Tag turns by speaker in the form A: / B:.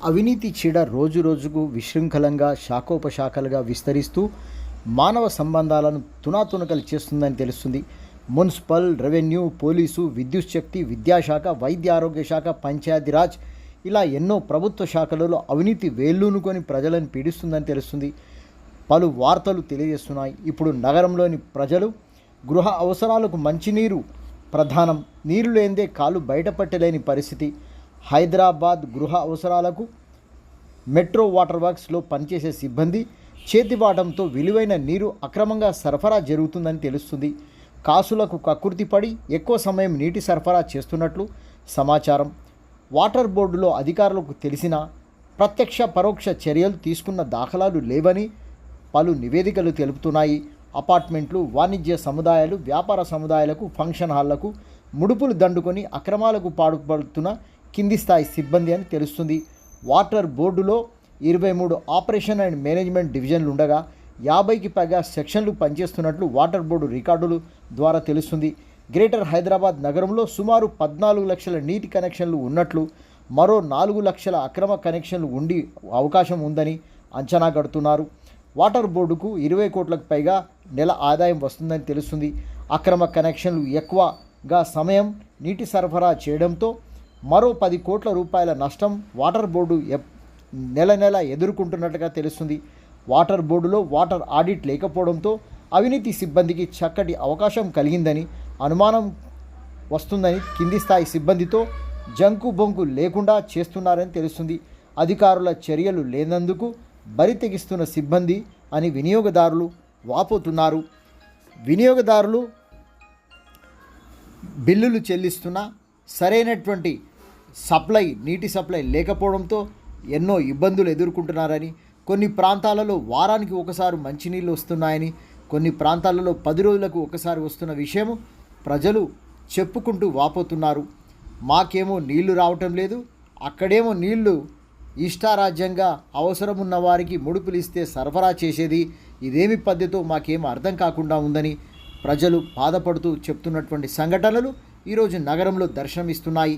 A: అవినీతి చీడ రోజురోజుకు విశృంఖలంగా శాఖోపశాఖలుగా విస్తరిస్తూ మానవ సంబంధాలను తునాతునకలు చేస్తుందని తెలుస్తుంది. మున్సిపల్, రెవెన్యూ, పోలీసు, విద్యుత్ శక్తి, విద్యాశాఖ, వైద్య ఆరోగ్య శాఖ, పంచాయతీరాజ్ ఇలా ఎన్నో ప్రభుత్వ శాఖలలో అవినీతి వేళ్ళూనుకొని ప్రజలను పీడిస్తుందని తెలుస్తుంది. పలు వార్తలు తెలియజేస్తున్నాయి. ఇప్పుడు నగరంలోని ప్రజలు గృహ అవసరాలకు మంచినీరు ప్రధానం, నీరు లేనిదే కాలు బయటపట్టలేని పరిస్థితి. హైదరాబాద్ గృహ అవసరాలకు మెట్రో వాటర్ వర్క్స్లో పనిచేసే సిబ్బంది చేతివాటంతో విలువైన నీరు అక్రమంగా సరఫరా జరుగుతుందని తెలుస్తుంది. కాసులకు కక్కుర్తిపడి ఎక్కువ సమయం నీటి సరఫరా చేస్తున్నట్లు సమాచారం. వాటర్ బోర్డులో అధికారులకు తెలిసినా ప్రత్యక్ష పరోక్ష చర్యలు తీసుకున్న దాఖలాలు లేవని పలు నివేదికలు తెలుపుతున్నాయి. అపార్ట్మెంట్లు, వాణిజ్య సముదాయాలు, వ్యాపార సముదాయాలకు, ఫంక్షన్ హాళ్లకు ముడుపులు దండుకొని అక్రమాలకు పాల్పడుతున్న కింది స్థాయి సిబ్బంది అని తెలుస్తుంది. వాటర్ బోర్డులో 23 ఆపరేషన్ అండ్ మేనేజ్మెంట్ డివిజన్లు ఉండగా 50కి పైగా సెక్షన్లు పనిచేస్తున్నట్లు వాటర్ బోర్డు రికార్డుల ద్వారా తెలుస్తుంది. గ్రేటర్ హైదరాబాద్ నగరంలో సుమారు 14 లక్షల నీటి కనెక్షన్లు ఉన్నట్లు, మరో 4 లక్షల అక్రమ కనెక్షన్లు ఉండి అవకాశం ఉందని అంచనా కడుతున్నారు. వాటర్ బోర్డుకు 20 కోట్లకు పైగా నెల ఆదాయం వస్తుందని తెలుస్తుంది. అక్రమ కనెక్షన్లు ఎక్కువగా సమయం నీటి సరఫరా చేయడంతో మరో 10 కోట్ల రూపాయల నష్టం వాటర్ బోర్డు నెల ఎదుర్కొంటున్నట్టుగా తెలుస్తుంది. వాటర్ బోర్డులో వాటర్ ఆడిట్ లేకపోవడంతో అవినీతి సిబ్బందికి చక్కటి అవకాశం కలిగిందని అనుమానం వస్తుందని కింది స్థాయి సిబ్బందితో జంకు బొంకు లేకుండా చేస్తున్నారని తెలుస్తుంది. అధికారుల చర్యలు లేనందుకు బరి తెగిస్తున్న సిబ్బంది అని వినియోగదారులు వాపోతున్నారు. వినియోగదారులు బిల్లులు చెల్లిస్తున్నా సరైనటువంటి నీటి సప్లై లేకపోవడంతో ఎన్నో ఇబ్బందులు ఎదుర్కొంటున్నారని, కొన్ని ప్రాంతాలలో వారానికి ఒకసారి మంచినీళ్ళు వస్తున్నాయని, కొన్ని ప్రాంతాలలో 10 రోజులకు ఒకసారి వస్తున్న విషయం ప్రజలు చెప్పుకుంటూ వాపోతున్నారు. మాకేమో నీళ్లు రావటం లేదు, అక్కడేమో నీళ్లు ఇష్టారాజ్యంగా అవసరం ఉన్న వారికి ముడుపులు ఇస్తే సరఫరా చేసేది, ఇదేమి పద్ధతో మాకేం అర్థం కాకుండా ఉందని ప్రజలు బాధపడుతూ చెప్తున్నటువంటి సంఘటనలు ఈరోజు నగరంలో దర్శనమిస్తున్నాయి.